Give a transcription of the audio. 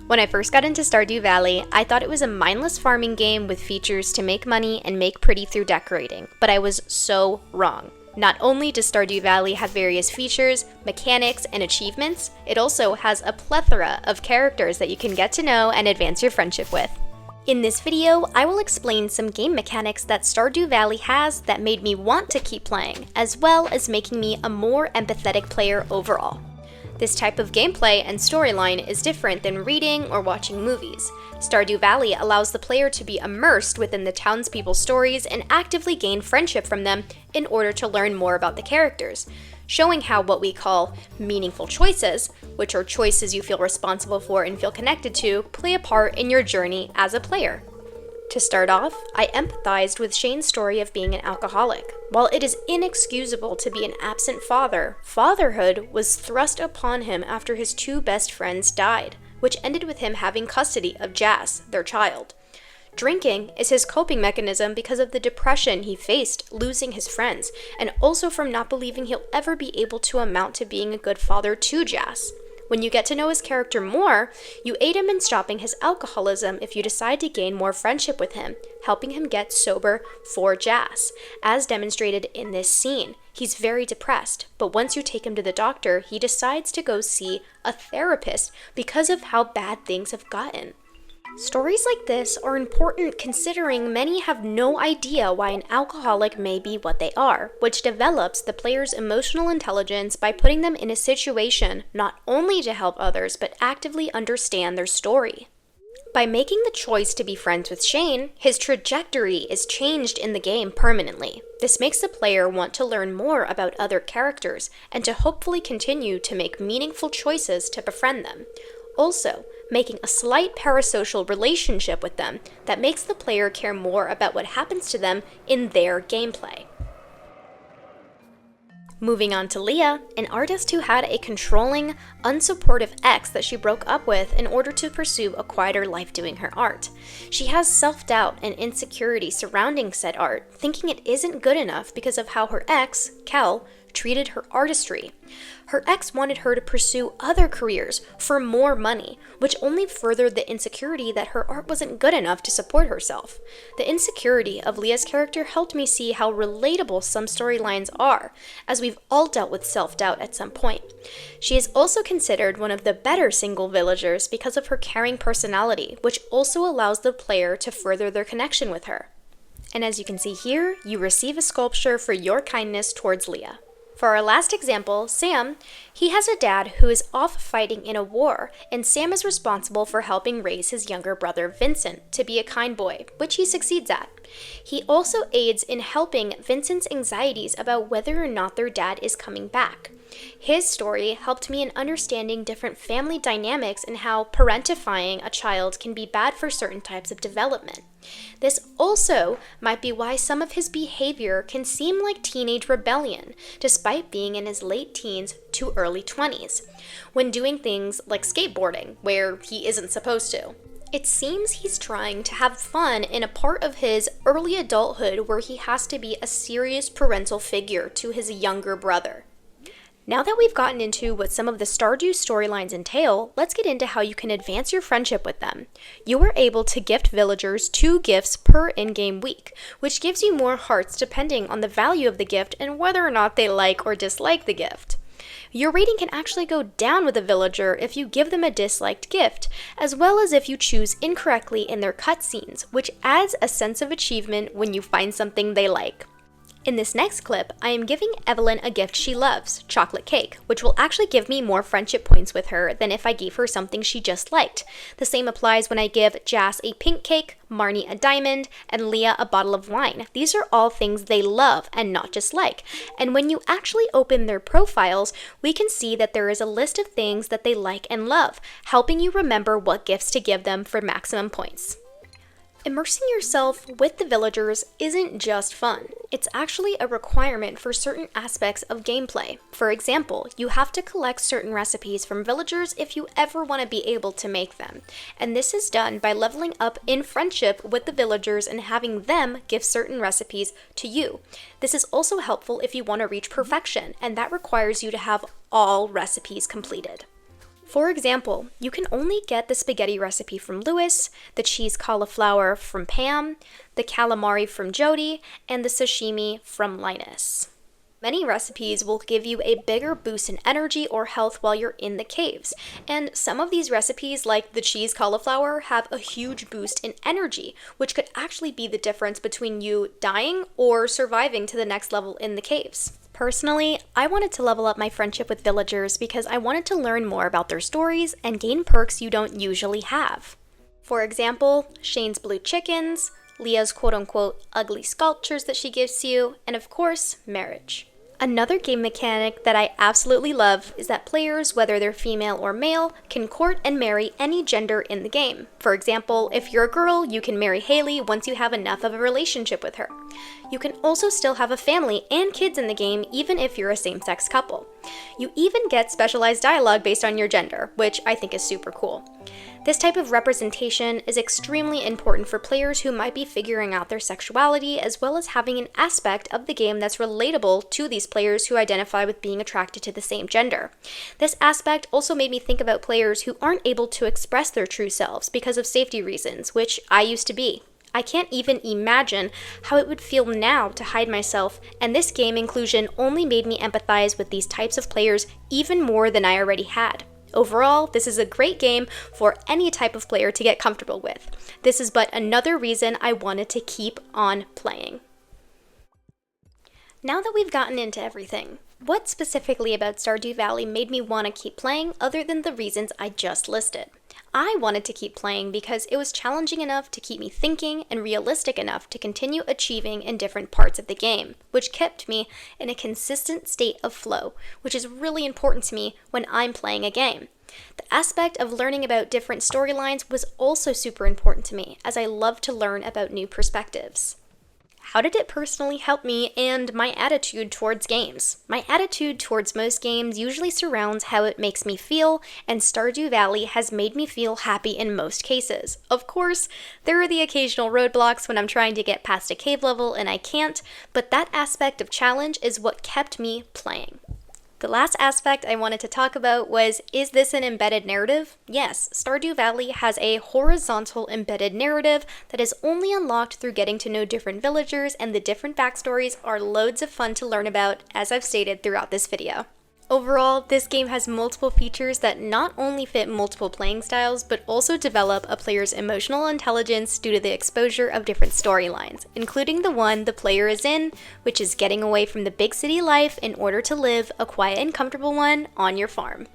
When I first got into Stardew Valley, I thought it was a mindless farming game with features to make money and make pretty through decorating, but I was so wrong. Not only does Stardew Valley have various features, mechanics, and achievements, it also has a plethora of characters that you can get to know and advance your friendship with. In this video, I will explain some game mechanics that Stardew Valley has that made me want to keep playing, as well as making me a more empathetic player overall. This type of gameplay and storyline is different than reading or watching movies. Stardew Valley allows the player to be immersed within the townspeople's stories and actively gain friendship from them in order to learn more about the characters, showing how what we call meaningful choices, which are choices you feel responsible for and feel connected to, play a part in your journey as a player. To start off, I empathized with Shane's story of being an alcoholic. While it is inexcusable to be an absent father, fatherhood was thrust upon him after his two best friends died, which ended with him having custody of Jas, their child. Drinking is his coping mechanism because of the depression he faced losing his friends, and also from not believing he'll ever be able to amount to being a good father to Jas. When you get to know his character more, you aid him in stopping his alcoholism if you decide to gain more friendship with him, helping him get sober for Jas, as demonstrated in this scene. He's very depressed, but once you take him to the doctor, he decides to go see a therapist because of how bad things have gotten. Stories like this are important considering many have no idea why an alcoholic may be what they are, which develops the player's emotional intelligence by putting them in a situation not only to help others but actively understand their story. By making the choice to be friends with Shane, his trajectory is changed in the game permanently. This makes the player want to learn more about other characters and to hopefully continue to make meaningful choices to befriend them. Also, making a slight parasocial relationship with them that makes the player care more about what happens to them in their gameplay. Moving on to Leah, an artist who had a controlling, unsupportive ex that she broke up with in order to pursue a quieter life doing her art. She has self-doubt and insecurity surrounding said art, thinking it isn't good enough because of how her ex, Kel, treated her artistry. Her ex wanted her to pursue other careers for more money, which only furthered the insecurity that her art wasn't good enough to support herself. The insecurity of Leah's character helped me see how relatable some storylines are, as we've all dealt with self-doubt at some point. She is also considered one of the better single villagers because of her caring personality, which also allows the player to further their connection with her. And as you can see here, you receive a sculpture for your kindness towards Leah. For our last example, Sam, he has a dad who is off fighting in a war, and Sam is responsible for helping raise his younger brother Vincent to be a kind boy, which he succeeds at. He also aids in helping Vincent's anxieties about whether or not their dad is coming back. His story helped me in understanding different family dynamics and how parentifying a child can be bad for certain types of development. This also might be why some of his behavior can seem like teenage rebellion, despite being in his late teens to early 20s, when doing things like skateboarding, where he isn't supposed to. It seems he's trying to have fun in a part of his early adulthood where he has to be a serious parental figure to his younger brother. Now that we've gotten into what some of the Stardew storylines entail, let's get into how you can advance your friendship with them. You are able to gift villagers 2 gifts per in-game week, which gives you more hearts depending on the value of the gift and whether or not they like or dislike the gift. Your rating can actually go down with a villager if you give them a disliked gift, as well as if you choose incorrectly in their cutscenes, which adds a sense of achievement when you find something they like. In this next clip, I am giving Evelyn a gift she loves, chocolate cake, which will actually give me more friendship points with her than if I gave her something she just liked. The same applies when I give Jas a pink cake, Marnie a diamond, and Leah a bottle of wine. These are all things they love and not just like. And when you actually open their profiles, we can see that there is a list of things that they like and love, helping you remember what gifts to give them for maximum points. Immersing yourself with the villagers isn't just fun. It's actually a requirement for certain aspects of gameplay. For example, you have to collect certain recipes from villagers if you ever want to be able to make them. And this is done by leveling up in friendship with the villagers and having them give certain recipes to you. This is also helpful if you want to reach perfection, and that requires you to have all recipes completed. For example, you can only get the spaghetti recipe from Lewis, the cheese cauliflower from Pam, the calamari from Jody, and the sashimi from Linus. Many recipes will give you a bigger boost in energy or health while you're in the caves, and some of these recipes, like the cheese cauliflower, have a huge boost in energy, which could actually be the difference between you dying or surviving to the next level in the caves. Personally, I wanted to level up my friendship with villagers because I wanted to learn more about their stories and gain perks you don't usually have. For example, Shane's blue chickens, Leah's quote-unquote ugly sculptures that she gives you, and of course, marriage. Another game mechanic that I absolutely love is that players, whether they're female or male, can court and marry any gender in the game. For example, if you're a girl, you can marry Haley once you have enough of a relationship with her. You can also still have a family and kids in the game even if you're a same-sex couple. You even get specialized dialogue based on your gender, which I think is super cool. This type of representation is extremely important for players who might be figuring out their sexuality, as well as having an aspect of the game that's relatable to these players who identify with being attracted to the same gender. This aspect also made me think about players who aren't able to express their true selves because of safety reasons, which I used to be. I can't even imagine how it would feel now to hide myself, and this game inclusion only made me empathize with these types of players even more than I already had. Overall, this is a great game for any type of player to get comfortable with. This is but another reason I wanted to keep on playing. Now that we've gotten into everything, what specifically about Stardew Valley made me want to keep playing other than the reasons I just listed? I wanted to keep playing because it was challenging enough to keep me thinking and realistic enough to continue achieving in different parts of the game, which kept me in a consistent state of flow, which is really important to me when I'm playing a game. The aspect of learning about different storylines was also super important to me, as I love to learn about new perspectives. How did it personally help me and my attitude towards games? My attitude towards most games usually surrounds how it makes me feel, and Stardew Valley has made me feel happy in most cases. Of course, there are the occasional roadblocks when I'm trying to get past a cave level and I can't, but that aspect of challenge is what kept me playing. The last aspect I wanted to talk about was, is this an embedded narrative? Yes, Stardew Valley has a horizontal embedded narrative that is only unlocked through getting to know different villagers, and the different backstories are loads of fun to learn about, as I've stated throughout this video. Overall, this game has multiple features that not only fit multiple playing styles, but also develop a player's emotional intelligence due to the exposure of different storylines, including the one the player is in, which is getting away from the big city life in order to live a quiet and comfortable one on your farm.